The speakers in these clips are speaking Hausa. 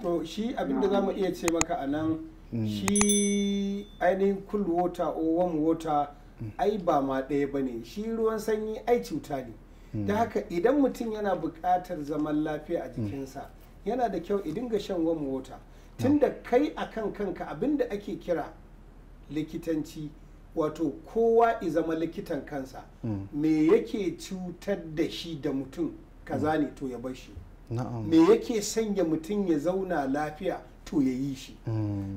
To shi abinda za mu iya ce maka a nan shi ainihin cool water or warm water ai ba ma ɗaya ba ne, shi ruwan sanyi ai cuta ne. Da haka idan mutum yana buƙatar zaman lafiya a jikinsa yana da kyau idan ga shan warm water, tunda kai akan kanka abinda ake kira likitanci, wato kowa i zama likitan kansa. Me yake cutar da shi da mutum kaza ne to ya bar shi, me yake sanya mutum ya zauna lafiya to ya yi shi.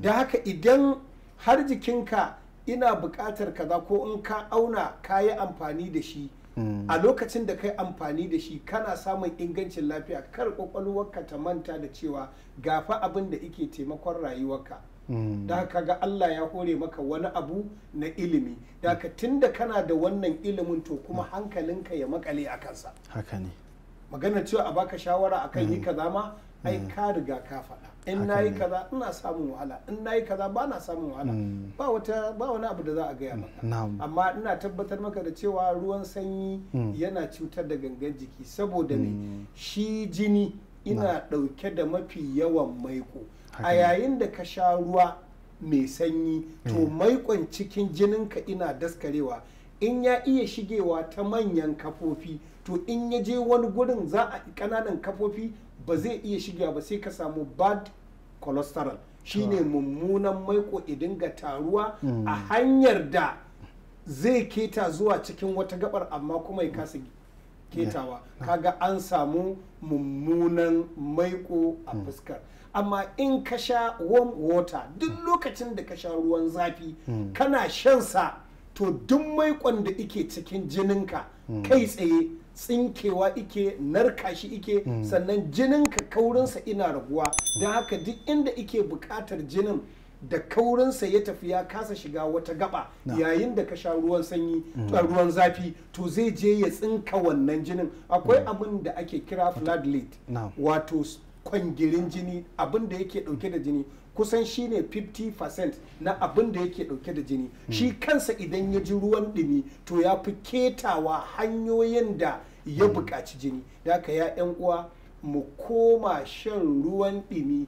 Da haka idan har jikinka ina buƙatar kaza ko in ka auna ka yi amfani da shi a lokacin da kai amfani da shi kana samun ingancin lafiya, kar kwakwalwarka ta manta da cewa gafa abin da ike taimakon rayuwarka. Da haka ga Allah ya hore maka wani abu na ilimi, da haka tunda kana da wannan ilimin to kuma hankalinka ya makale a kansa. Haka ne. Magana cewa a baka shawara akan yi kaza ma ai ka riga ka faɗa. In nayi kaza ina samun wahala, in nayi kaza ba na samun wahala. Ba wani abu da za a gaya maka. Amma ina tabbatar maka da cewa ruwan sanyi yana cutar da gangan jiki, saboda ne shi jini ina ɗauke da mafi yawan maiko. A yayin da ka sha ruwa mai sanyi to maikon cikin jininka ina daskarewa, in ya iya shigewa ta manyan kafofi to in ya je wani gurin za a kananan kafofi ba zai iya shigewa ba, sai ka samu bad cholesterol, shine mummunan maiko idan ga taruwa a hanyar da zai keta zuwa cikin wata gabar amma kuma ya kasa ketawa. Kaga an samu mummunan maiko a fuskar. Amma in ka sha warm water duk lokacin da ka sha ruwan zafi kana shan sa, to duk maikon da ike cikin jininka kai tsaye tsinkewa ike, narka shi ike, sannan jininka kaurinsa ina raguwa. Don haka duk inda ike bukatar jinin da kaurinsa ya tafi ya kasa shiga wata gaba yayin da ka sha ruwan sanyi ruwan zafi to zai je ya tsinka wannan jinin. Akwai abin da ake kira platelet, wato kwangirin jini, abin da yake dauke da jini kusan shine 50% na abin da yake dauke da jini. Shi kansa idan ya ji ruwan dumi to ya fi ketawa hanyoyin da ya buƙaci jini. Da haka ya 'yan uwa mu koma shan ruwan dumi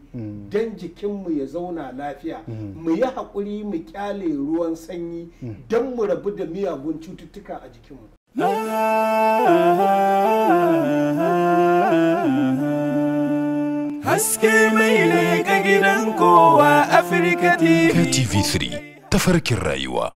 don jikinmu ya zauna lafiya. Mu yi haƙuri mu kyale ruwan sanyi don mu rabu da miyagun cututtuka a jikinmu. Haske mai leƙa gidan kowa Afirka TV. TV3 tafarkin rayuwa.